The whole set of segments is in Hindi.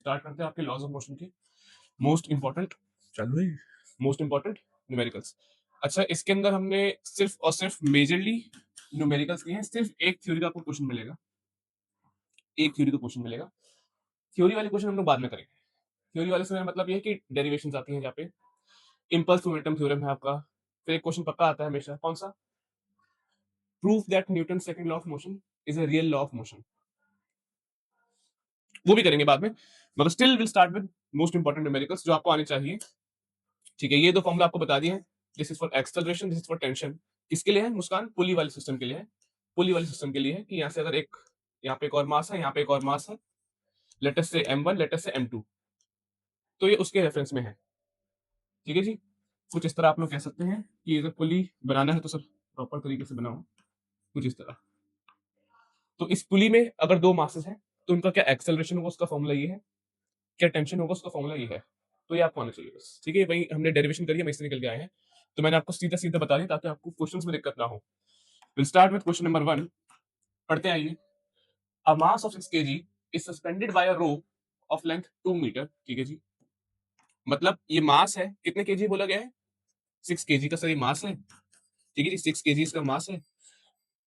स्टार्ट करते हैं आपके लॉज ऑफ मोशन के मोस्ट इंपॉर्टेंट, चलो मोस्ट इंपॉर्टेंट न्यूमेरिकल्स। अच्छा, इसके अंदर हमने सिर्फ और सिर्फ मेजरली न्यूमेरिकल्स लिए हैं। सिर्फ एक थ्योरी का आपको क्वेश्चन मिलेगा, एक थ्योरी का क्वेश्चन मिलेगा। थ्योरी वाले क्वेश्चन हम लोग बाद में करेंगे। थ्योरी वाले से मेरा मतलब ये है कि डेरिवेशंस आती हैं जहाँ पे इम्पल्स मोमेंटम थ्योरम है आपका। फिर एक क्वेश्चन पक्का आता है हमेशा, कौन सा? Proof that Newton second law of motion is a real law of motion. वो भी करेंगे बाद में, मगर still will start with most important numericals जो आपको आने चाहिए। ठीक है, ये दो फॉर्मूला आपको बता दिए हैं। This is for acceleration, this is for tension. किसके लिए है मुस्कान? पुली वाले सिस्टम के लिए है। पुली वाले सिस्टम के लिए है कि यहाँ से अगर एक, यहाँ पे एक और मास है, यहाँ पे एक और मास है, लेटेस्ट से m1, लेटेस्ट से m2, तो ये उसके रेफरेंस में है। ठीक है जी, कुछ इस तरह आप लोग कह सकते हैं कि अगर पुली बनाना है तो सर प्रॉपर तरीके से बनाओ, कुछ इस तरह। तो इस पुली में अगर दो मासेस हैं तो उनका क्या एक्सेलरेशन होगा, उसका फॉर्मूला ये है। क्या टेंशन होगा, उसका फॉर्मूला ये है। तो ये आपको आना चाहिए बस। ठीक है, वही हमने डेरिवेशन करी है, हम इससे निकल के आए हैं, तो मैंने आपको सीधा सीधा बता दिया ताकि आपको क्वेश्चंस में दिक्कत ना हो। Will start with question number 1। पढ़ते आइए। A mass of 6 kg is suspended by a rope of length 2 metre. ठीक है जी, मतलब ये मास है, कितने केजी बोला गया है? 6 kg का सर ये मास है। ठीक है जी, 6 kg इसका मास है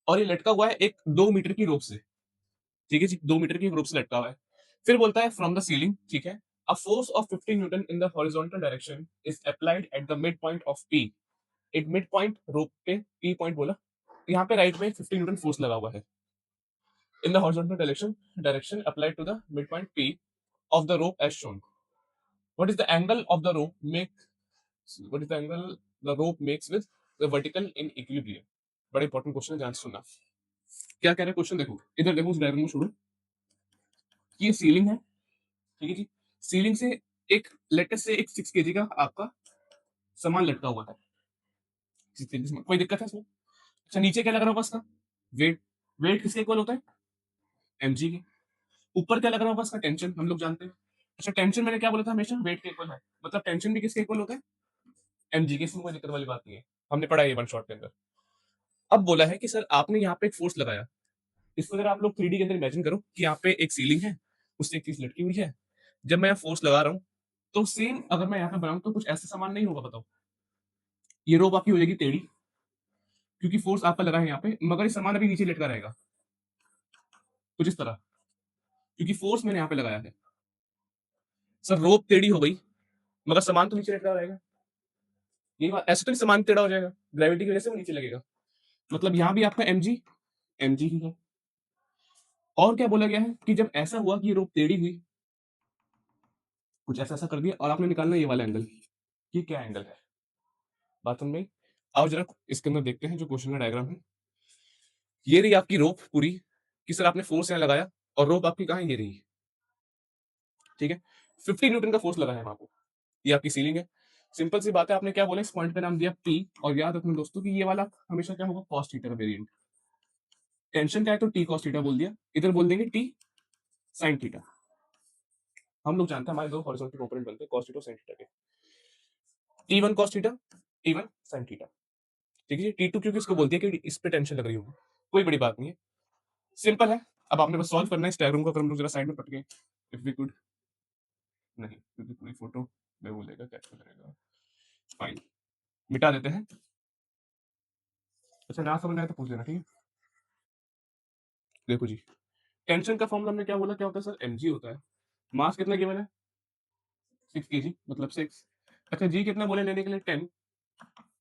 और ये लटका हुआ है एक 2 मीटर की रोप से। ठीक है जी, 2 मीटर की रोप से लटका हुआ है। फिर बोलता है फ्रॉम द सीलिंग, ठीक है, a force of 50 Newton in the horizontal direction is applied at the mid point of P. एक मिड पॉइंट रोप पे पी पॉइंट बोला, यहाँ पे राइट में 50 न्यूटन फोर्स लगा हुआ है in the horizontal direction applied to the midpoint P of the rope as shown. What is the angle of the rope what is the angle the rope makes with the vertical in equilibrium? बड़ा इंपॉर्टेंट क्वेश्चन है, ध्यान से सुनना। क्या कह रहे हैं क्वेश्चन, देखो इधर देखो, उस डायग्राम में छोड़ो कि ये सीलिंग है। ठीक है जी, सीलिंग से एक लेटेस्ट से एक 6 kg का आपका सामान लटका हुआ है। कोई दिक्कत है इसमें? अच्छा, नीचे क्या लग रहा होगा इसका? वेट। वेट किसके इक्वल होता है? mg के। ऊपर क्या लग रहा होगा इसका? टेंशन, हम लोग जानते हैं। अच्छा, टेंशन मैंने क्या बोला था, हमेशा वेट के इक्वल है, मतलब टेंशन भी किसके इक्वल होता है? mg के। इसमें कोई दिक्कत वाली बात नहीं है, हमने पढ़ा है ये वन शॉट के अंदर। अब बोला है कि सर आपने यहाँ पे एक फोर्स लगाया। इसको अगर आप लोग 3D के अंदर इमेजिन करो कि यहाँ पे एक सीलिंग है, उससे एक चीज लटकी हुई है। जब मैं यहाँ फोर्स लगा रहा हूँ तो सेम अगर मैं यहाँ पे बनाऊं तो कुछ ऐसा सामान नहीं होगा, बताओ। ये रोप आपकी हो जाएगी टेढ़ी, क्योंकि फोर्स आपका लगा है यहाँ पे, मगर ये सामान अभी नीचे लटका रहेगा कुछ इस तरह, क्योंकि फोर्स मैंने यहाँ पे लगाया है। सर रोप टेढ़ी हो गई मगर सामान तो नीचे लटका रहेगा। ये बात ऐसे तो नहीं, सामान टेढ़ा हो जाएगा, ग्रेविटी की वजह से वो नीचे लगेगा। मतलब यहाँ भी आपका mg ही है। और क्या बोला गया है कि जब ऐसा हुआ कि ये रोप टेढ़ी हुई, कुछ ऐसा ऐसा कर दिया और आपने निकालना ये वाला एंगल, ये क्या एंगल है? बात समझ में आई? आओ जरा इसके अंदर देखते हैं जो क्वेश्चन का डायग्राम है। ये रही आपकी रोप पूरी, कि सर आपने फोर्स यहाँ लगाया और रोप आपकी कहाँ है? ये रही। ठीक है, 50 न्यूटन का फोर्स लगा है वहां को। ये आपकी सीलिंग है। सिंपल सी बात है, आपने क्या बोला, इस पॉइंट पे नाम दिया पी, और याद रखना दोस्तों कि ये वाला हमेशा क्या होगा? कॉस थीटा का वेरिएंट। टेंशन क्या है तो टी कॉस थीटा बोल दिया, इधर बोल देंगे टी साइन थीटा। हम लोग जानते हैं हमारे दो हॉरिजॉन्टल कंपोनेंट बनते हैं, कॉस थीटा और साइन थीटा के। टी1 कॉस थीटा, टी1 साइन थीटा। ठीक है, टी2 क्योंकि इसको बोलती है कि इस पे टेंशन लग रही होगी, कोई बड़ी बात नहीं है, सिंपल है। अब आपने बस सॉल्व करना है इस डायग्राम को। अगर हम लोग जरा साइड में पट गए, इफ वी कुड, नहीं क्योंकि पूरी फोटो में वो लेगा, कैप्चर करेगा, फाइन, मिटा देते हैं। अच्छा, ना समझ आए तो पूछ लेना, ठीक है। देखो जी, टेंशन का फॉर्मूला हमने क्या बोला, क्या होता है सर? mg होता है। मास कितना गिवन है? 6 kg, मतलब 6। अच्छा, जी कितना बोले लेने के लिए? 10।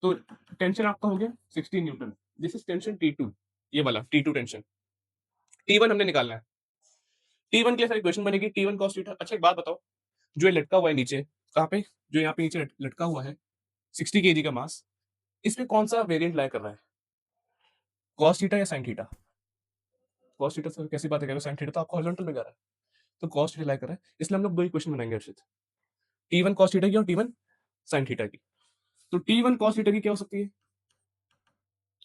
तो टेंशन आपका हो गया 16 Newton. This is tension T2, ये वाला T2 टेंशन। T1 हमने निकालना है। T1 के लिए सर इक्वेशन बनेगी T1 cos थीटा। अच्छा, एक बात बताओ, जो ये लटका हुआ है नीचे, कहाँ पे? जो यहाँ पे नीचे लटका हुआ है 60 kg का मास, इसमें कौन सा वेरिएंट लाई कर रहा है? cos थीटा या sin theta? cos theta sir कैसी बात है, sin थीटा तो आपको हॉरिजॉन्टल में जा रहा है, तो cos थीटा लाई कर रहा है, इसलिए हम लोग दो इक्वेशन बनाएंगे अर्षित, T1 cos थीटा की और T1 sin थीटा की। तो T1 cos थीटा की क्या हो सकती है,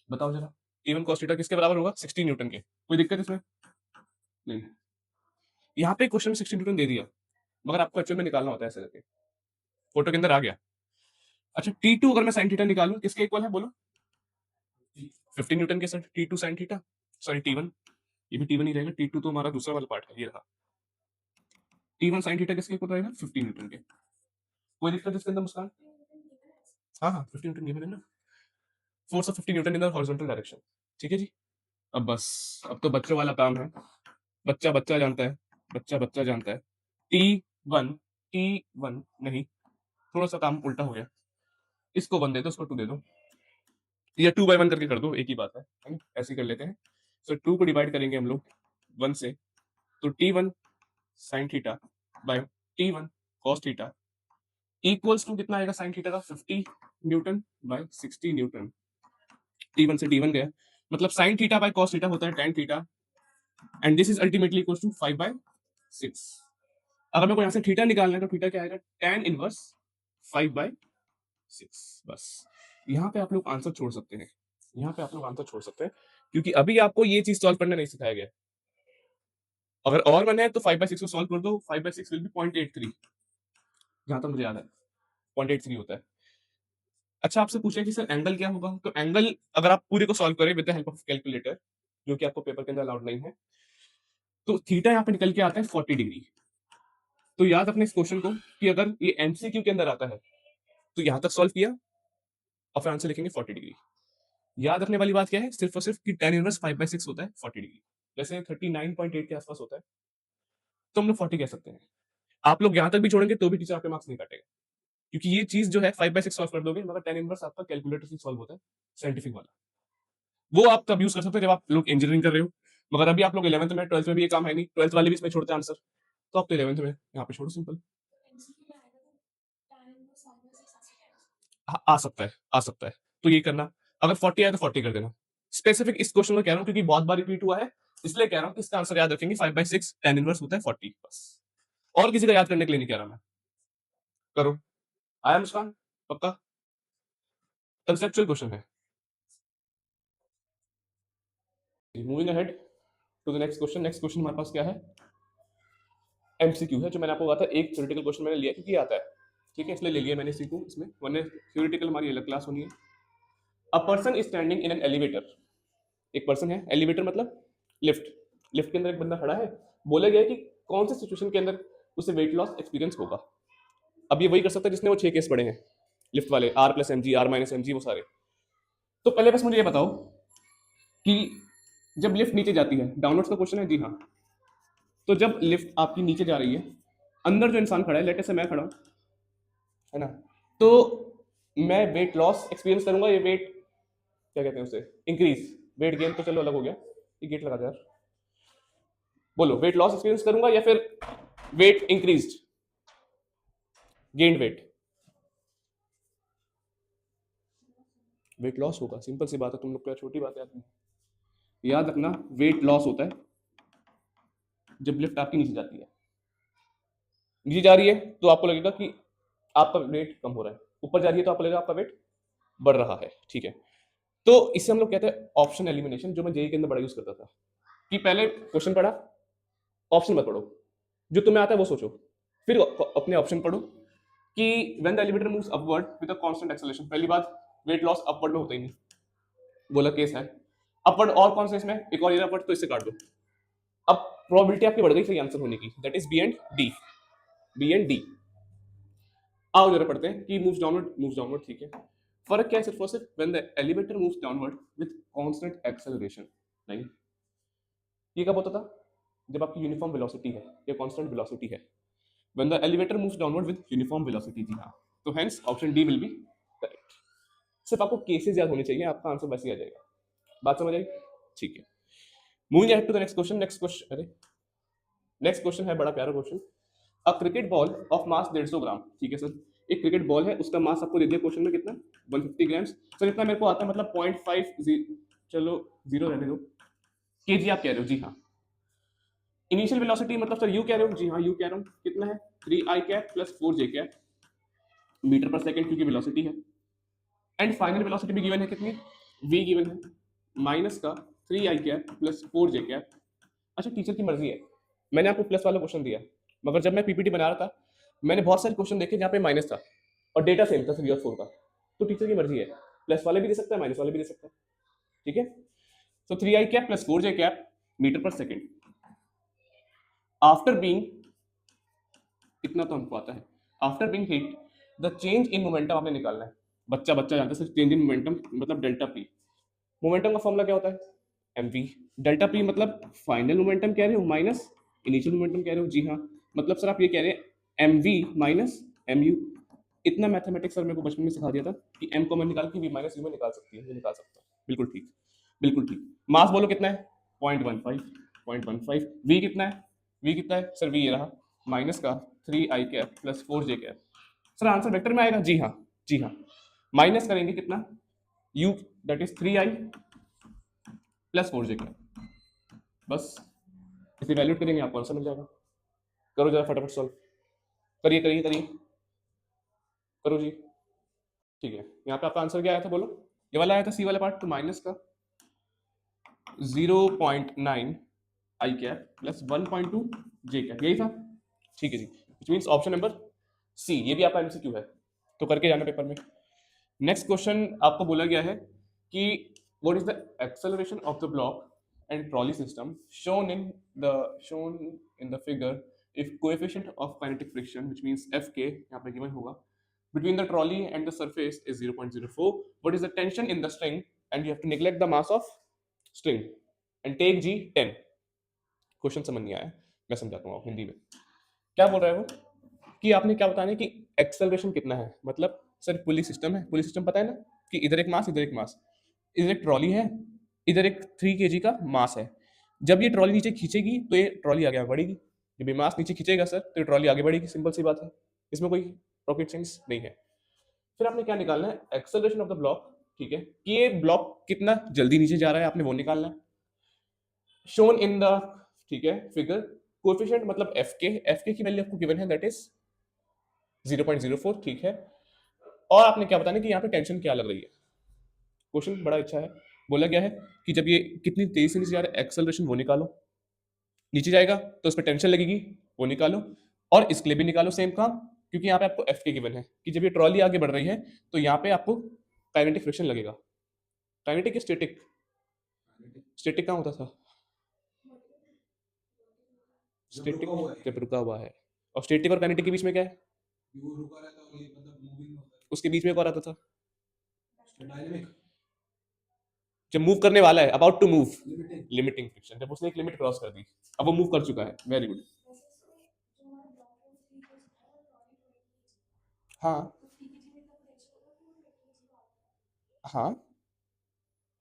बताओ जरा। T1 cos थीटा किसके बराबर होगा? 60 न्यूटन के। कोई दिक्कत इसमें? नहीं। यहाँ पे क्वेश्चन में 60 न्यूटन दे दिया, मगर आपको एक्चुअल में निकालना होता है ऐसे करके, फोटो के अंदर आ गया। अच्छा, T2 अगर मैं sin थीटा निकालूं किसके इक्वल है बोलो? 50 न्यूटन के। Sir T2 sin theta, sorry T1, ये भी T1 ही रहेगा, T2 तो हमारा दूसरा वाला पार्ट है, ये रहा। T1 sin थीटा किसके इक्वल रहेगा 15 न्यूटन के। कोई दिक्कत इसके अंदर मुस्कान? हाँ 15 न्यूटन गिवन है ना, force of 15 Newton in the horizontal direction. ठीक है जी। अब बस, अब तो बच्चों वाला काम है, बच्चा बच्चा जानता है, बच्चा बच्चा जानता है। T1 T1 नहीं, थोड़ा सा काम उल्टा हो गया, इसको 1 दे दो, इसको 2 दे दो, या 2/1 करके कर दो, एक ही बात है ना? ऐसे ही कर लेते हैं। सो 2 को डिवाइड करेंगे हम लोग 1 से, तो T1 sin theta by T1 cos theta equals to कितना आएगा sin थीटा का 50 न्यूटन बाय 60 न्यूटन। T1 से T1 गया, मतलब sin theta by cos theta होता है tan theta, and this is ultimately equals to 5/6। अगर मेरे को यहाँ से थीटा निकालना है तो थीटा क्या आएगा tan इनवर्स 5/6। बस यहाँ पे आप लोग आंसर छोड़ सकते हैं, यहाँ पे आप लोग आंसर छोड़ सकते हैं, क्योंकि अभी आपको ये चीज सॉल्व करना नहीं सिखाया गया है। अगर और मन है तो 5/6 को सॉल्व कर दो, 5/6 विल बी 0.83, जहां तक मुझे याद है 0.83 होता है। अच्छा, आपसे पूछे कि सर एंगल क्या होगा, तो एंगल अगर आप पूरे को सॉल्व करें with the help of calculator, जो कि आपको पेपर के अंदर अलाउड नहीं है, तो थीटा यहाँ पे निकल के आता है 40 डिग्री। तो याद रखने इस क्वेश्चन को कि अगर ये एमसीक्यू के अंदर आता है तो यहां तक सॉल्व किया और फिर आंसर लिखेंगे 40 डिग्री। याद रखने वाली बात क्या है, सिर्फ और सिर्फ कि tan इनवर्स 5/6 होता है 40 डिग्री, जैसे 39.8 के आसपास होता है तो हम लोग 40 कह सकते हैं। आप लोग यहां तक भी छोड़ेंगे तो भी टीचर आपके मार्क्स नहीं काटेगा, क्योंकि ये चीज जो है 5/6 सॉल्व कर दोगे, मगर tan इनवर्स आपका कैलकुलेटर से सॉल्व होता है, साइंटिफिक वाला, वो आप तब यूज कर सकते हो जब आप लोग इंजीनियरिंग कर रहे हो। मगर अभी आप लोग 11th में 12th में भी ये काम है नहीं, 12th वाले भी इसमें छोड़ते हैं आंसर, तो आप तो 11th में यहाँ पे छोड़ो सिंपल। आ सकता है, आ सकता है, तो ये करना, अगर 40 आए तो 40 कर देना। स्पेसिफिक इस क्वेश्चन में कह रहा हूँ क्योंकि बहुत बार रिपीट हुआ है, इसलिए कह रहा हूँ कि इसका आंसर याद रखेंगे 5/6 tan इनवर्स होता है 40, बस। और किसी का याद करने के लिए नहीं कह रहा मैं, करो। आया मुस्कान? पक्का कंसेप्चुअल क्वेश्चन है। Moving ahead to the next question. Next question हमारे पास क्या है, एमसीक्यू है, जो मैंने आपको कहा था एक थ्योरेटिकल क्वेश्चन मैंने लिया क्योंकि आता है, ठीक है, इसलिए ले लिया मैंने इसी को, इसमें वरना थ्योरेटिकल हमारी अलग क्लास होनी है। A person is standing in an elevator, एक पर्सन है, एलिवेटर मतलब लिफ्ट, लिफ्ट के अंदर एक बंदा खड़ा है, बोला गया है कि कौन सी सिचुएशन के अंदर उसे वेट लॉस एक्सपीरियंस होगा। अब ये वही कर सकता है जिसने वो 6 केस पढ़े हैं लिफ्ट वाले, R+mg R-mg वो सारे। तो पहले बस मुझे ये बताओ कि जब लिफ्ट नीचे जाती है, डाउनवर्ड्स का क्वेश्चन है जी हाँ, तो जब लिफ्ट आपकी नीचे जा रही है, अंदर जो इंसान खड़ा है, लेटे से मैं खड़ा हूं, है ना, तो मैं वेट लॉस एक्सपीरियंस करूंगा, ये वेट क्या कहते हैं उसे, इंक्रीज, वेट गेन तो चलो अलग हो गया, ये गेट लगा दे यार, बोलो वेट लॉस एक्सपीरियंस करूंगा या फिर weight increase, gained wait, weight loss होगा, सिंपल सी बात है, तुम लोग क्या छोटी बात है, याद रखना वेट लॉस होता है जब लिफ्ट आपकी नीचे जाती है, नीचे जा रही है तो आपको लगेगा कि आपका वेट कम हो रहा है, ऊपर जा रही है तो आपको लगेगा आपका वेट बढ़ रहा है, ठीक है। तो इससे हम लोग कहते हैं ऑप्शन एलिमिनेशन, जो मैं जेई के अंदर बड़ा यूज करता था, कि पहले क्वेश्चन पढ़ा, ऑप्शन मत पढ़ो, जो तुम्हें आता है वो सोचो, फिर अपने ऑप्शन पढ़ो कि when the elevator moves upward with a constant acceleration, पहली बात वेट लॉस अपवर्ड में होता ही नहीं, बोला केस है, अपवर्ड और कौन सा इसमें, एक और ये अपवर्ड, तो इससे काट दो। अब प्रोबेबिलिटी आपकी बढ़ गई सही आंसर होने की, that is b and d, b and d. आओ जरा पढ़ते हैं कि मूव्स डाउनवर्ड, ठीक है। फर्क क्या है सिर्फ और सिर्फ, when the elevator moves downward with constant acceleration, नहीं, ये कब होता था, जब आपकी यूनिफॉर्म वेलोसिटी है या कांस्टेंट वेलोसिटी है, when the elevator moves downward with uniform velocity, जी हाँ, तो hence option D will be correct. सिर्फ आपको केसेस याद होने चाहिए, आपका आंसर वैसे ही आ जाएगा, बात समझ आई, ठीक है। Moving ahead to the next question, next question, अरे नेक्स्ट क्वेश्चन है बड़ा प्यारा question. A cricket ball of mass 150 gram, ठीक है सर, एक क्रिकेट बॉल है, उसका मास आपको दे दिया क्वेश्चन में कितना, 150 ग्राम्स, सर इतना मेरे को आता है, मतलब 0.5, चलो जीरो रहने दो, केजी आप कह रहे हो, जी हाँ। इनिशियल वेलोसिटी मतलब सर यू कह रहे हो, जी हाँ यू कह रहा हूँ, कितना है 3i cap plus 4j cap metre per second, क्योंकि वेलोसिटी है, एंड फाइनल वेलोसिटी भी गिवन है, कितनी, v गिवन है, माइनस का 3i cap plus 4j cap. अच्छा, टीचर की मर्जी है, मैंने आपको प्लस वाला क्वेश्चन दिया, मगर जब मैं पीपीटी बना रहा था मैंने बहुत सारे क्वेश्चन देखे जहाँ पे माइनस था और डेटा सेम था 3 और 4 का, तो टीचर की मर्जी है, प्लस वाले भी दे सकता है माइनस वाले भी दे सकता है, ठीक है। So 3i cap plus 4j cap metre per second after being इतना तो हमको आता है। After being hit the change in momentum आपने निकालना है। बच्चा बच्चा जानता है सर, चेंज इन मोमेंटम मतलब डेल्टा पी। मोमेंटम का फॉर्मूला क्या होता है? M v. डेल्टा पी मतलब फाइनल मोमेंटम कह रहे हो माइनस इनिशियल मोमेंटम कह रहे हो? जी हाँ। मतलब सर आप ये कह रहे हैं m v minus m u. इतना मैथमेटिक्स सर मेरे को बचपन में सिखा दिया था कि एम को मैं निकाल के वी माइनस यू में निकाल सकती है, ये निकाल सकता है। बिल्कुल ठीक, बिल्कुल ठीक। मास बोलो कितना है? 0.15। 0.15। वी कितना है? वी कितना है सर? वी ये रहा, माइनस का 3i cap plus 4j cap. Sir answer vector में आएगा? जी हाँ, जी हाँ। माइनस करेंगे कितना? u that is 3i plus 4j cap. बस इसे वैल्यूट करेंगे, आपको आंसर मिल जाएगा। करो जरा फटाफट सॉल्व, करिए करिए करिए, करो जी। ठीक है, यहाँ पे आपका आंसर क्या आया था बोलो? ये वाला आया था, सी वाला पार्ट, तो माइनस का 0.9 I cap plus 1.2 J cap, यही था। ठीक है जी, which means option number C, ये भी आपका एमसीक्यू है, तो करके जाना पेपर में। नेक्स्ट क्वेश्चन आपको बोला गया है कि what is the acceleration of the block and trolley system shown in the figure if coefficient of kinetic friction which means fk यहाँ पे given होगा between the trolley and the surface is 0.04, what is the tension in the string and you have to neglect the mass of string and take g 10। Question समझ नहीं आया, मैं समझाता हूँ हिंदी में। क्या बोल रहा है वो कि आपने क्या बताना है कि एक्सेलरेशन कितना है, मतलब सर पुली सिस्टम है, पुली सिस्टम पता है ना कि इधर एक मास, इधर एक मास, इधर एक ट्रॉली है, इधर एक 3 kg का मास है। जब ये ट्रॉली नीचे खींचेगी तो ये ट्रॉली आगे बढ़ेगी, जब ये मास नीचे खींचेगा सर तो ये ट्रॉली आगे बढ़ेगी, सिंपल सी बात है, इसमें कोई रॉकेट साइंस नहीं है। फिर आपने क्या निकालना है? Acceleration of the block. ठीक है, कि ये ब्लॉक कितना जल्दी नीचे जा रहा है, आपने वो निकालना है। शोन इन द, ठीक है, फिगर कोएफिशिएंट मतलब एफ के की वैल्यू आपको गिवन है दैट इज 0.04। ठीक है, और आपने क्या बताना है कि यहाँ पे टेंशन क्या लग रही है। क्वेश्चन बड़ा अच्छा है, बोला गया है कि जब ये कितनी तेजी से नीचे जा रहा है एक्सेलरेशन वो निकालो, नीचे जाएगा तो उस पर टेंशन लगेगी वो निकालो, और इसके लिए भी निकालो सेम काम, क्योंकि यहाँ पे आपको एफ के गिवन है कि जब ये ट्रॉली आगे बढ़ रही है तो यहाँ पे आपको काइनेटिक फ्रिक्शन लगेगा। काइनेटिक स्टैटिक, स्टैटिक कहाँ होता था? स्टैटिक जब रुका हुआ है, और स्टैटिक और काइनेटिक के बीच में क्या है? वो रुका रहता है, ये मतलब मूविंग होता है, उसके बीच में क्या आता था? डायनामिक। जब मूव करने वाला है, about to move, limiting friction, जब उसने एक लिमिट क्रॉस कर दी, अब वो मूव कर चुका है। Very good. हाँ हाँ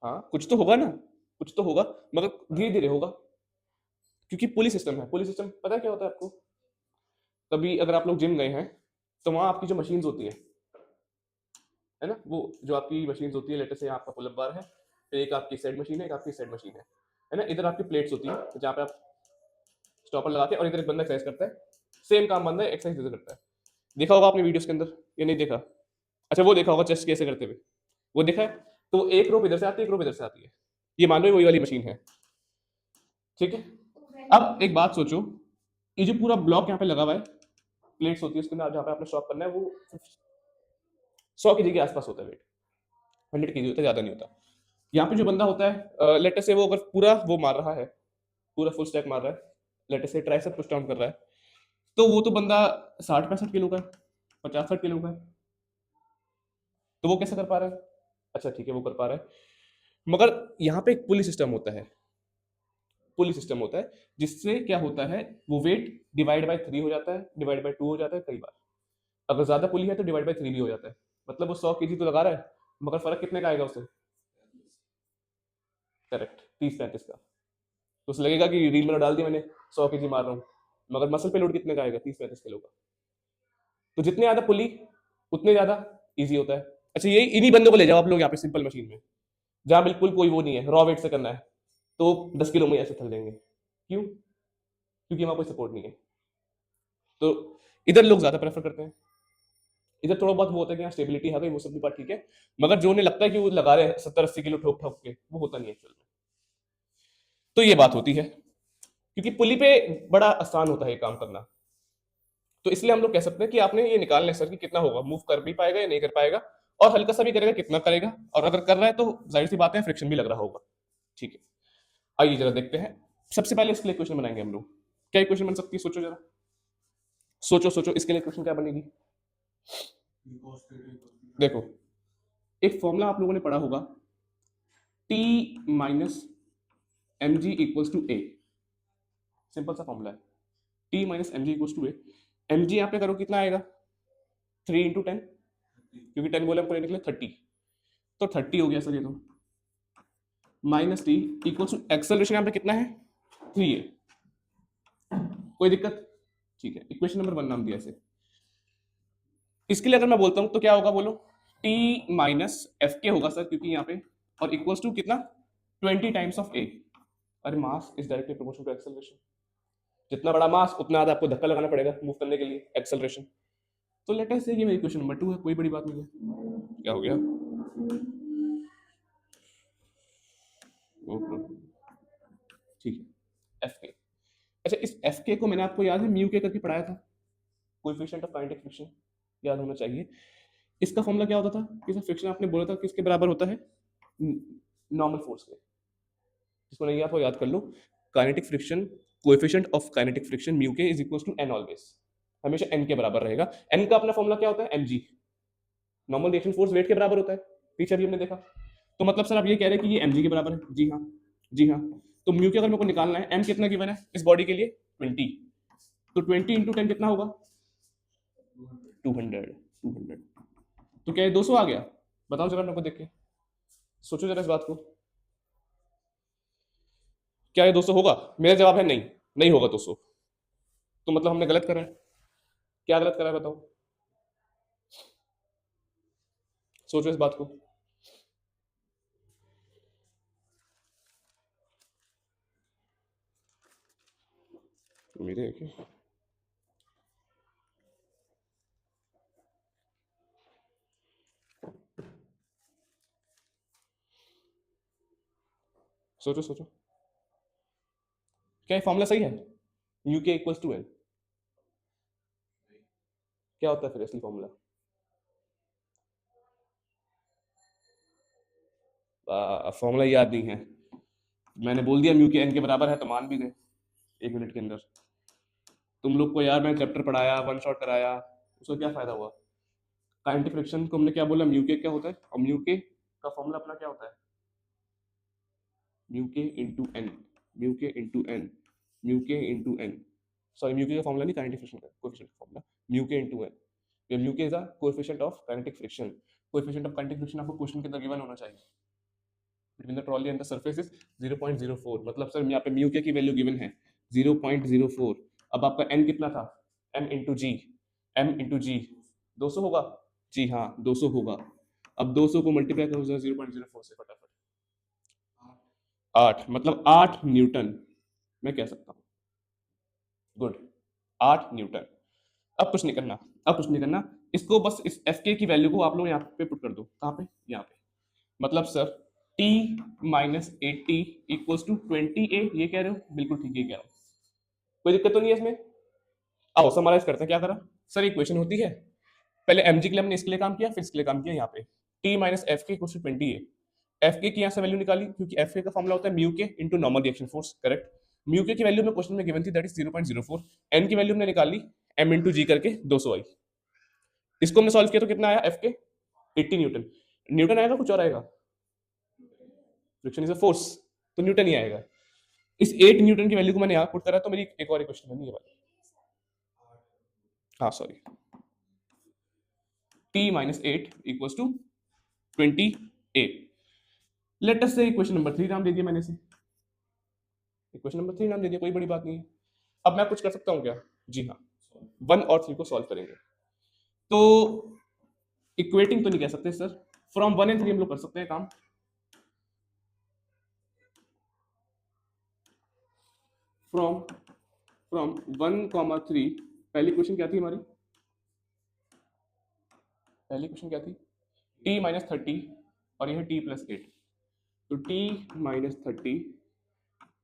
हाँ, कुछ तो होगा ना, कुछ तो होगा, मगर धीरे धीरे होगा, क्योंकि पुली सिस्टम है। पुली सिस्टम पता है क्या होता है आपको? कभी अगर आप लोग जिम गए हैं तो वहां आपकी जो मशीन्स होती है ना, वो जो आपकी मशीन्स होती है, लेटर से आपका पुल अप बार है, फिर एक आपकी सेट मशीन है, एक आपकी सेट मशीन है ना, इधर आपकी प्लेट्स होती है जहाँ पे आप स्टॉपर लगाते हैं, और इधर एक बंदा एक्सरसाइज करता है, सेम काम बंदा एक्सरसाइज इधर करता है। देखा होगा आपने वीडियोस के अंदर, ये नहीं देखा? अच्छा, वो देखा होगा चेस्ट कैसे करते हुए, वो देखा है? तो एक रोप इधर से आती है, एक रोप इधर से आती है, ये मान लो वही वाली मशीन है। ठीक है, अब एक बात सोचो, ये जो पूरा ब्लॉक यहाँ पे लगा हुआ है, प्लेट्स होती है उसके अंदर, जहाँ पे आपने स्टॉप करना है, वो 100 kg के आसपास होता है वेट, 100 kg होता है, ज्यादा नहीं होता। यहाँ पे जो बंदा होता है, लेटर से वो अगर पूरा वो मार रहा है, पूरा फुल स्टैक मार रहा है, लेटर से ट्राइसेप पुश डाउन कर रहा है, तो वो तो बंदा 60-65 किलो का है, 50-60 किलो का है, तो वो कैसे कर पा रहा है? अच्छा ठीक है, वो कर पा रहा है, मगर यहाँ पे एक पुली सिस्टम होता है, पुली सिस्टम होता है, जिससे क्या होता है, वो वेट डिवाइड बाय 3 हो जाता है, डिवाइड बाय 2 हो जाता है कई बार, अगर ज्यादा पुली है तो डिवाइड बाय 3 भी हो जाता है, मतलब वो 100 kg तो लगा रहा है, मगर फर्क कितने का आएगा उसे? करेक्ट, 30-35 का। तो उसे लगेगा कि रील में डाल दी मैंने, 100 kg मार रहा हूँ, मगर मसल पे लोड कितने का आएगा? 30-35 किलो का। तो जितने ज्यादा पुली उतने ज्यादा इजी होता है। अच्छा, ये इन्हीं बंदों को ले जाओ आप लोग यहाँ पे सिंपल मशीन में, जहाँ बिल्कुल कोई वो नहीं है, रॉ वेट से करना है, तो 10 किलो में ऐसे थक देंगे। क्यों? क्योंकि वहां कोई सपोर्ट नहीं है, तो इधर लोग ज्यादा प्रेफर करते हैं। इधर थोड़ा बहुत वो होता है कि यहाँ स्टेबिलिटी है, वो सब भी बात ठीक है, मगर जो उन्हें लगता है कि वो लगा रहे हैं 70-80 किलो ठोक ठोक के, वो होता नहीं है एक्चुअल में। तो ये बात होती है, क्योंकि पुली पे बड़ा आसान होता है ये काम करना, तो इसलिए हम लोग कह सकते हैं कि आपने ये निकालना है सर कि कितना होगा, मूव कर भी पाएगा या नहीं कर पाएगा, और हल्का सा भी करेगा कितना करेगा, और अगर कर रहा है तो जाहिर सी बात है फ्रिक्शन भी लग रहा होगा। ठीक है, आइए जरा देखते हैं। सबसे पहले इसके लिए क्वेश्चन बनाएंगे हम लोग। क्या क्वेश्चन बन सकती है, सोचो जरा। सोचो सोचो इसके लिए इक्वेशन क्या बनेगी। देखो एक फॉर्मूला आप लोगों ने पढ़ा होगा, T minus M g equals to a. Simple सा फॉर्मूला है, T minus M g equals to a. M g यहाँ पे करो कितना आएगा, 3 × 10, क्योंकि 10 बोले हमको निकले 30, तो 30 हो गया सर ये तो। Minus t equals to acceleration यहाँ पे कितना है, 3a। कोई दिक्कत, ठीक है। इक्वेशन नंबर 1 नाम दिया इसे। इसके लिए अगर मैं बोलता हूं तो क्या होगा बोलो, T माइनस एफ के होगा सर, क्योंकि यहाँ पे, और इक्वल्स टू कितना, 20 टाइम्स ऑफ ए। अरे mass is directly proportional to acceleration, जितना बड़ा मास उतना ज्यादा आपको धक्का लगाना पड़ेगा मूव करने के लिए, एक्सेलरेशन। तो लेट अस से ये मेरी क्वेश्चन नंबर 2 है, कोई बड़ी बात नहीं है। क्या हो गया, ठीक है, एफ के। अच्छा इस एफ के को मैंने आपको याद है म्यू के करके पढ़ाया था, कोएफिशिएंट ऑफ काइनेटिक फ्रिक्शन, याद होना चाहिए। इसका फॉर्मूला क्या होता था, कि फ्रिक्शन आपने बोला था किसके बराबर होता है, नॉर्मल फोर्स के। इसको नहीं आपको याद कर लो, kinetic friction, coefficient of kinetic friction mu K is equals to N always, हमेशा एन के बराबर रहेगा। एन का अपना फॉर्मूला क्या होता है, MG, normal reaction force weight के बराबर होता है, पीछे भी हमने देखा। तो मतलब सर आप ये कह रहे हैं कि ये एमजी के बराबर है, जी हाँ, जी हाँ। तो म्यू के अगर मेरे को निकालना है, एम कितना गिवन है इस बॉडी के लिए, 20, तो 20 × 10 कितना होगा, 200। 200 तो क्या ये 200 आ गया, बताओ जरा मेरे को देख के, सोचो जरा इस बात को, क्या ये 200 होगा। मेरा जवाब है नहीं, नहीं होगा 200। तो मतलब हमने गलत करा है, क्या गलत करा है बताओ, सोचो इस बात को। मेरे है क्या? सोचो सोचो, क्या ये फॉर्मूला सही है, यू के इक्वल्स टू एन, क्या होता है फिर असली फॉर्मूला, फॉर्मूला याद नहीं है, मैंने बोल दिया म्यू के एन के बराबर है तो मान भी गए 1 मिनट के अंदर। तुम लोग को यार मैंने चैप्टर पढ़ाया, वन शॉट कराया, उसका क्या फायदा हुआ। काइनेटिक फ्रिक्शन को हमने क्या बोला, म्यू के क्या होता है, और म्यू के का फॉर्मूला अपना क्या होता है, म्यू के इंटू एन, म्यू के इंटू एन, म्यू के इंटू एन, सॉरी म्यू के का फॉर्मूला नहीं, काइनेटिक फ्रिक्शन का कोएफिशिएंट का फॉर्मूला, म्यू के इंटू एन। ये mu K is the coefficient of kinetic friction. Coefficient of kinetic friction आपको क्वेश्चन के अंदर गिवन होना चाहिए, between the trolley and the surface is 0.04, मतलब सर यहाँ पे म्यू के की वैल्यू गिवन है 0.04। अब आपका एन कितना था, एम इंटू जी, एम इंटू जी 200 होगा, जी हाँ 200 होगा। अब 200 को मल्टीप्लाई करो 0.04 से फटाफट, 8, मतलब 8 न्यूटन मैं कह सकता हूँ, गुड, 8 न्यूटन। अब कुछ नहीं करना, अब कुछ नहीं करना, इसको बस इस एफ के की वैल्यू को आप लोग यहाँ पे पुट कर दो, कहाँ पे, यहाँ पे। मतलब sir t minus 80 equals to 20a, ये कह रहे हो, बिल्कुल ठीक है कह रहा हूँ, कोई दिक्कत तो नहीं है इसमें। आओ समराइज करते हैं क्या करा। सर इक्वेशन होती है, पहले mg के लिए हमने इसके लिए काम किया, फिर इसके लिए काम किया, यहाँ पे t माइनस एफ के इक्वल्स टू 20a। एफ के की यहाँ से वैल्यू निकाली, क्योंकि एफ के का फॉर्मूला होता है म्यू के into normal reaction force, correct. Mu के की वैल्यू में क्वेश्चन में गिवन थी, दैट इज 0.04। एन की वैल्यू हमने निकाली, m इंटू जी करके 200 आई। इसको हमने सॉल्व किया तो कितना आया, एफ के 80 न्यूटन। न्यूटन आएगा कुछ और आएगा, फ्रिक्शन इज अ फोर्स, तो न्यूटन ही आएगा। इस 8 न्यूटन की वैल्यू को मैंने यहाँ पुट करा, तो मेरी एक और इक्वेशन बनी ये वाली, हाँ sorry, t minus 8 equals to 20a। Let us से इक्वेशन नंबर 3 नाम दे दिया मैंने इसे, इक्वेशन नंबर 3 नाम दे दिया, कोई बड़ी बात नहीं है। अब मैं कुछ कर सकता हूँ क्या, जी हाँ, 1 और 3 को सॉल्व करेंगे। तो इक्वेटिंग तो नहीं कह सकते सर, फ्रॉम 1 एंड 3 हम लोग कर सकते हैं काम। फ्रॉम फ्रॉम 1, 3, पहली क्वेश्चन क्या थी हमारी, पहली क्वेश्चन क्या थी, t माइनस 30 और यह t प्लस 8, तो t minus 30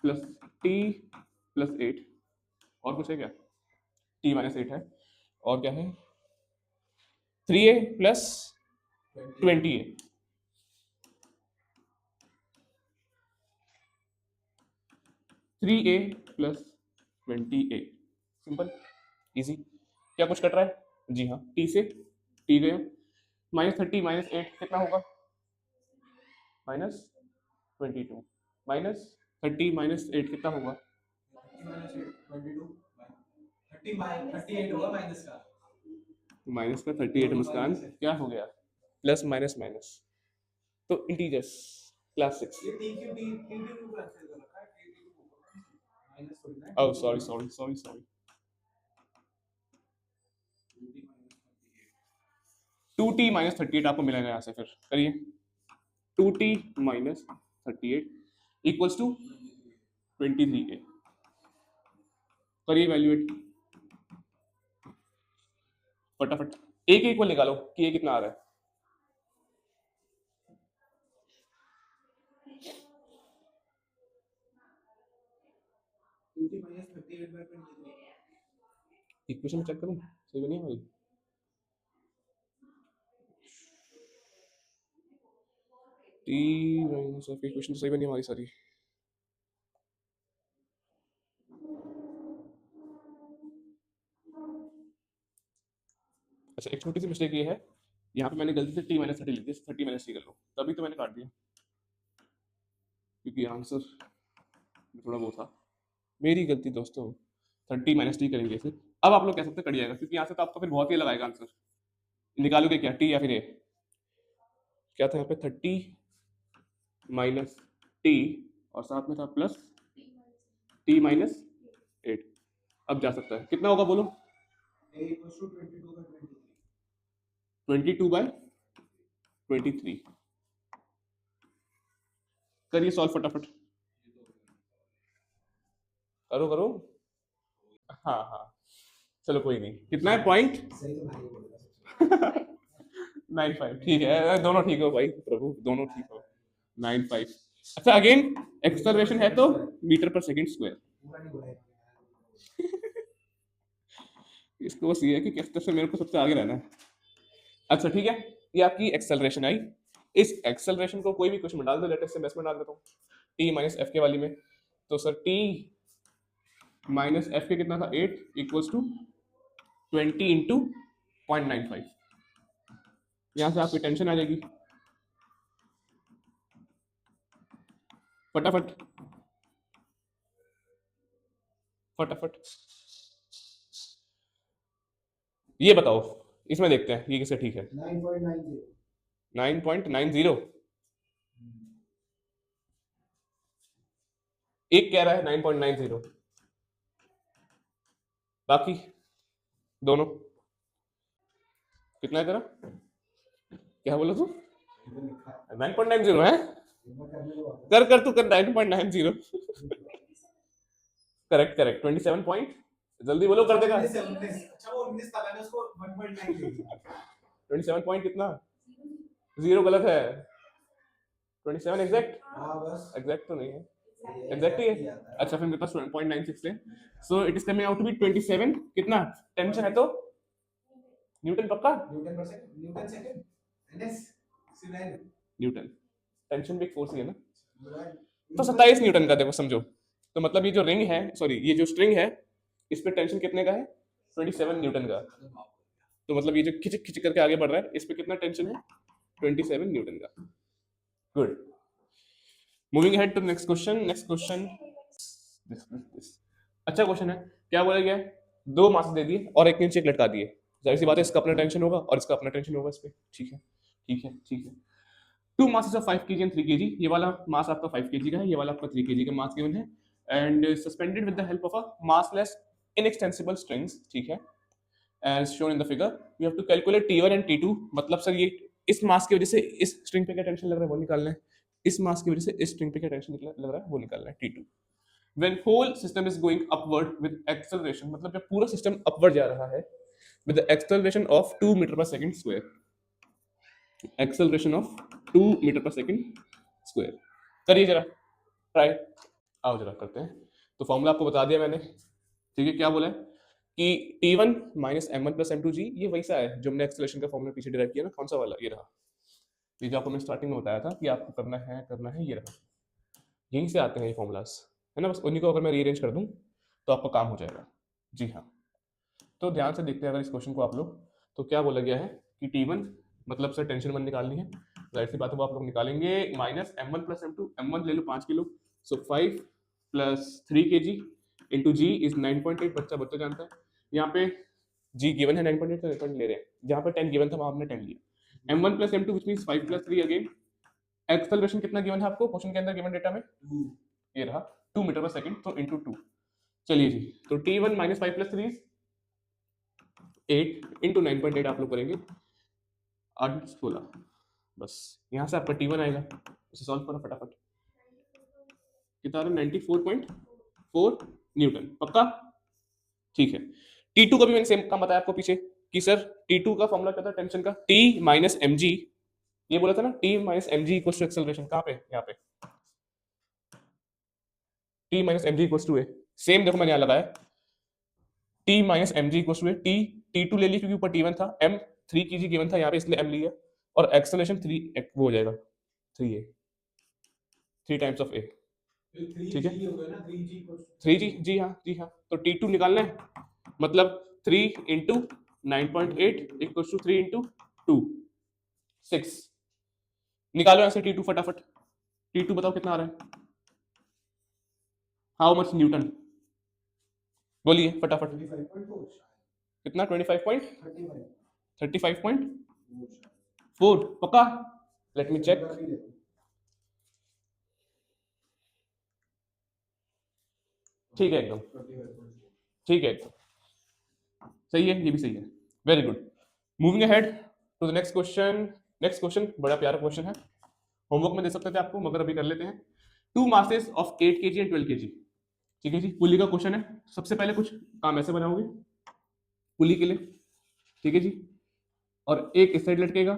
plus t plus 8, और कुछ है क्या, t माइनस 8 है, और क्या है 3a plus 20a, 3a plus 20a, simple easy. क्या कुछ कट रहा है? जी हाँ, टी से टी गया, -30 -8 कितना होगा? -22 -30 -8 कितना होगा? माइनस का 38 मुस्कान क्या हो गया? प्लस माइनस माइनस, तो integers class 6। Oh sorry sorry sorry sorry, 2t -38 आपको मिलेगा यहाँ से, फिर करिए 2t -38 इक्वल्स टू 23a, करिए वैल्यूएट फटाफट। a के इक्वल निकालो कि a कितना आ रहा है। इक्वेशन चेक करूं, सही बनी है भाई? t माइनस f इक्वेशन तो सही बनी है हमारी सारी। अच्छा, एक छोटी सी मिस्टेक ये है, यहाँ पे मैंने गलती से t -30 लिख दिया, 30 - t कर लो, तभी तो मैंने काट दिया, क्योंकि आंसर थोड़ा वो था, मेरी गलती दोस्तों। 30 - t करेंगे फिर। अब आप लोग कह सकते हैं कट जाएगा, क्योंकि यहाँ से तो आपका फिर बहुत ही अलग आएगा आंसर। निकालोगे क्या, t या फिर a? क्या था यहाँ पे? 30 - t और साथ में था प्लस t -8। अब जा सकता है, कितना होगा बोलो? 22/23। करिए सॉल्व फटाफट, करो करो। हाँ हाँ, चलो कोई नहीं, कितना है पॉइंट? 95, ठीक है, दोनों ठीक हो भाई प्रभु, दोनों ठीक हो। 95। अच्छा अगेन एक्सेलरेशन है तो मीटर पर सेकंड स्क्वायर। इसको बस ये है कि किस तरह से मेरे को सबसे आगे रहना है। अच्छा ठीक है, ये आपकी एक्सेलरेशन आई। इस एक्सेलरेशन को कोई भी क्वेश्चन में डाल दो, लेटेस्ट से मैं इसमें डाल देता हूँ t -f के वाली में। तो सर t -f के कितना था? 8 इक्वल्स टू 20 इंटू 0.95। यहाँ से आपकी टेंशन आ जाएगी, फटाफट फटाफट ये बताओ, इसमें देखते हैं ये किससे ठीक है। 9.90, एक कह रहा है 9.90, बाकी दोनों कितना है तेरा? क्या बोला तू? 9.90 है? कर कर तू कर 9.90। करेक्ट करेक्ट, 27 पॉइंट, जल्दी बोलो कर देगा। 27 पॉइंट कितना? जीरो गलत है, 27 एग्जैक्ट। एग्जैक्ट तो नहीं है, एग्जैक्ट ही है। अच्छा फिर मेरे पास 0.96 है, so it is coming out to be 27 कितना? टेंशन है तो न्यूटन पक्का? न्यूटन, टेंशन भी एक फोर्स ही है ना, तो 27 न्यूटन का देखो समझो। तो मतलब ये जो रिंग है, सॉरी ये जो स्ट्रिंग है, इस पे टेंशन कितने का है? 27 न्यूटन का। तो मतलब ये जो खिंच खिंच करके आगे बढ़ रहा है, इस पे कितना टेंशन है? 27 न्यूटन का। Good, moving ahead to next question. Next question अच्छा क्वेश्चन है। क्या बोला गया है? दो मास दे दिए और एक नीचे एक लटका दिए, जाहिर सी बात है इसका अपना टेंशन होगा और इसका अपना टेंशन होगा इस पे। ठीक है ठीक है ठीक है। Two masses of 5 kg and 3 kg, ये वाला मास आपका 5 kg का है, ये वाला आपका 3 kg का मास गिवन है, and suspended with the help of a massless inextensible strings। ठीक है, as shown in the figure we have to calculate T1 and T2। मतलब सर ये इस मास की वजह से इस स्ट्रिंग पे क्या टेंशन लग रहा है वो निकालना है, इस मास की वजह से इस स्ट्रिंग पे क्या टेंशन लग रहा है वो निकालना है, T2। When whole system is going upward with acceleration, मतलब जब पूरा सिस्टम अपवर्ड जा रहा है with the acceleration of 2 metre per second square, acceleration of 2 metre per second square. करिए जरा ट्राई, आओ जरा करते हैं। तो फॉर्मूला आपको बता दिया मैंने, ठीक है। क्या बोला है कि T1 - M1 + M2G, ये वैसा है जो हमने एक्सेलरेशन का फॉर्मूला पीछे डिराइव किया ना, कौन सा वाला? ये रहा, ये जो आपको मैं स्टार्टिंग में बताया था कि आपको करना है, ये रहा, यहीं से आते हैं ये फॉर्मूलाज, है ना। बस उन्हीं को अगर मैं रीअरेंज कर दूं तो आपका काम हो जाएगा। जी हाँ, तो ध्यान से देखते हैं अगर इस क्वेश्चन को आप लोग, तो क्या बोला गया है कि T1 मतलब सर टेंशन 1 निकालनी है, जाहिर सी बात है वो आप लोग निकालेंगे, minus M1 plus M2, M1 ले लो 5 kilo, so 5 plus 3 kg into g is 9.8, बच्चा बच्चा जानता है। यहाँ पे जी गिवन है 9.8, तो 9.8 ले रहे हैं, जहाँ पे 10 गिवन था वहाँ हमने 10 लिया। M1 plus M2 which means 5 plus 3 again. Acceleration कितना गिवन है आपको क्वेश्चन के अंदर गिवन डेटा में, ये रहा 2 मीटर पर सेकंड, तो इंटू 2। चलिए जी, तो T1 माइनस 5 प्लस 3 8 इंटू 9.8 आप लोग करेंगे 8 16, बस यहाँ से आपका T1 आएगा, उसे सॉल्व करो फटाफट, कितना आ रहा है 94.4 न्यूटन, पक्का? ठीक है। T2 का भी मैंने सेम काम बताया आपको पीछे कि सर T2 का फॉर्मूला क्या था टेंशन का, T माइनस एम जी, ये बोला था ना T minus M G equal to acceleration, कहाँ पे, यहाँ पे T minus M G equal to A, same देखो मैंने यहाँ लगाया T minus M G equal to A, T T2 ले ली क्योंकि ऊपर T1 था, M 3 की जी गिवन था यहाँ पे इसलिए M लिया, और एक्सेलरेशन 3 वो हो जाएगा 3a, 3 टाइम्स ऑफ a, ठीक है 3g, जी हाँ जी हाँ, तो T2 निकालना है, मतलब 3 इंटू 9.8 इक्वल टू 3 इंटू 2 6, निकालो ऐसे T2 फटाफट, T2 बताओ कितना आ रहा है, हाउ मच न्यूटन, बोलिए फटाफट, कितना 35.4, पक्का? लेट मी चेक, ठीक है एकदम, ठीक है एकदम सही है, ये भी सही है, very good. Moving ahead to the next question. Next question बड़ा प्यारा क्वेश्चन है, होमवर्क में दे सकते थे आपको मगर अभी कर लेते हैं। 2 masses of 8 kg and 12 kg, ठीक है जी, पुली का क्वेश्चन है। सबसे पहले कुछ काम ऐसे बनाओगे पुली के लिए, ठीक है जी, और एक इस साइड लटकेगा,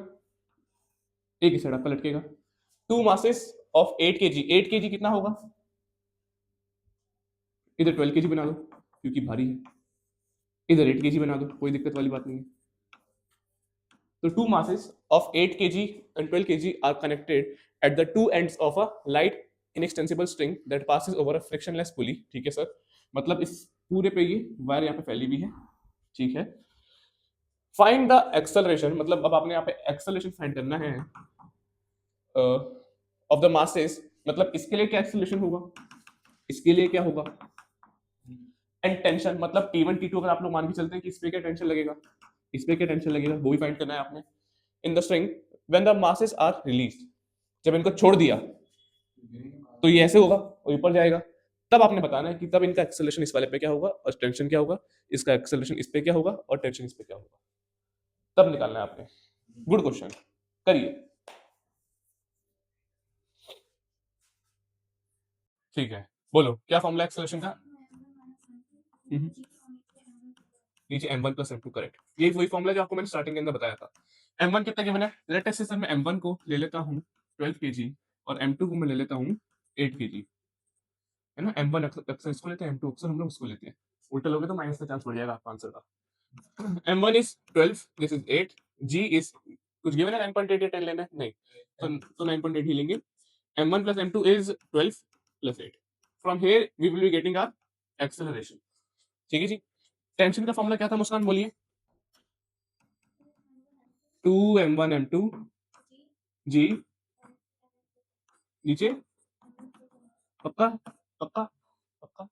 एक इस साइड आपका लटकेगा। 2 masses of 8 kg, 8 kg कितना होगा, इधर 12 kg बना दो क्योंकि भारी है, इधर 8 kg बना दो, कोई दिक्कत वाली बात नहीं है। तो 2 masses of 8 kg and 12 kg are connected at the two ends of a light inextensible string that passes over a frictionless pulley, ठीक है सर, मतलब इस पूरे पे ये वायर यहाँ पे फैली हुई है, ठीक है। फाइंड द एक्सेलरेशन, मतलब अब आपने यहाँ पे एक्सेलरेशन फाइंड करना है ऑफ द मासेस, मतलब इसके लिए क्या एक्सेलरेशन होगा, इसके लिए क्या होगा, एंड टेंशन, मतलब T1 T2 अगर आप लोग मान के चलते हैं कि इस पे क्या टेंशन लगेगा, इस पे क्या टेंशन लगेगा, वो भी फाइंड करना है आपने। In the string when the masses are released, जब इनको छोड़ दिया तो ये ऐसे होगा और ऊपर जाएगा, तब आपने बताना है कि तब इनका एक्सेलरेशन इस वाले पे क्या होगा और टेंशन क्या होगा, इसका एक्सेलरेशन इस पे क्या होगा और टेंशन इस पे क्या होगा, तब निकालना है आपने। गुड क्वेश्चन, करिए। ठीक है, बोलो क्या फॉर्मूला एक्सेलरेशन का, नीचे m1 प्लस m2, करेक्ट, ये वही फॉर्मूला जो आपको मैंने स्टार्टिंग के अंदर बताया था। m1 कितना गिवन है, लेट अस से सर मैं m1 को ले लेता हूँ 12 kg और m2 को मैं ले लेता हूँ 8 kg, है ना, m1 अक्सर इसको लेते हैं, m2 अक्सर हम लोग इसको लेते हैं, उल्टा लोगे तो माइनस का चांस बढ़ जाएगा आपका आंसर का। m1 is 12, this is 8, g is कुछ गिवन है 9.8 या 10 लेना है, नहीं तो 9.8 ही लेंगे। m1 plus m2 is 12 plus 8, from here we will be getting our acceleration, ठीक है जी। टेंशन का फॉर्मूला क्या था मुस्कान, बोलिए, 2m1 m2 जी, नीचे, पक्का पक्का पक्का,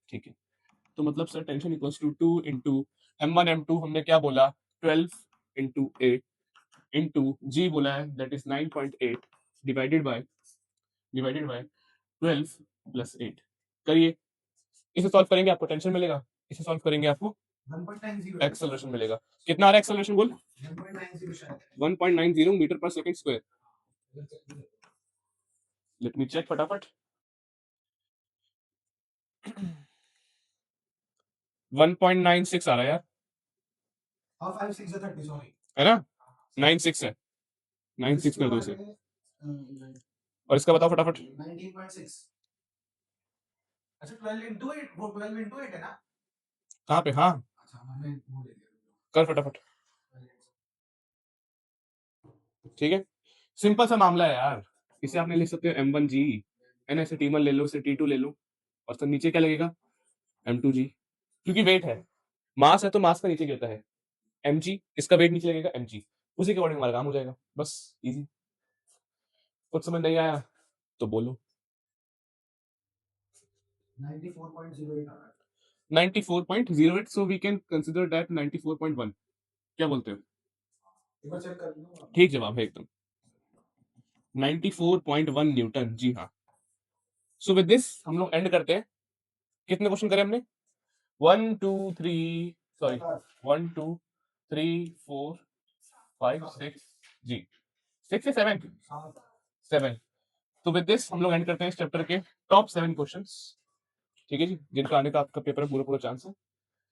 ठीक है। तो मतलब sir tension equals to 2 into m1 m2 हमने क्या बोला 12 इंटू 8 इंटू जी बोला है that is 9.8 divided by 12 plus 8, करिए, इसे सॉल्व करेंगे आपको टेंशन मिलेगा, इसे सॉल्व करेंगे आपको 1.90 एक्सेलरेशन मिलेगा। कितना आ रहा है एक्सेलरेशन, बोल 1.90 metre per second square, let me check फटाफट, 1.96 आ रहा है यार, है ना, 96 है, 96 कर दो इसे, और इसका बताओ फटाफट, 19.6, अच्छा 12 into 8, वो 12 into 8 है ना, कहाँ पे, हाँ अच्छा मैंने वो ले लिया, कर फटाफट, ठीक है, सिंपल सा मामला है यार, इसे आपने लिख सकते हो m1g, है ना, इसे T1 ले लो, इसे T2 ले लो, और सर नीचे क्या लगेगा m2g, क्योंकि वेट है, मास है तो मास का नीचे गिरता है mg, इसका वेट नीचे लगेगा mg, उसी के अकॉर्डिंग हमारा काम हो जाएगा, बस इजी। कुछ समझ नहीं आया तो बोलो। 94.08, so we can consider that 94.1, क्या बोलते हो? ठीक जवाब है एकदम, 94.1 न्यूटन, जी हाँ। सो विद दिस हम लोग एंड करते हैं। कितने क्वेश्चन करे हमने? 1 2 3, सॉरी 1 2 3 4 5 6, जी 6 या 7, 7। तो विद दिस हम लोग एंड करते हैं इस चैप्टर के टॉप 7 क्वेश्चंस, ठीक है जी, जिनका आने का आपका पेपर में पूरा पूरा चांस है।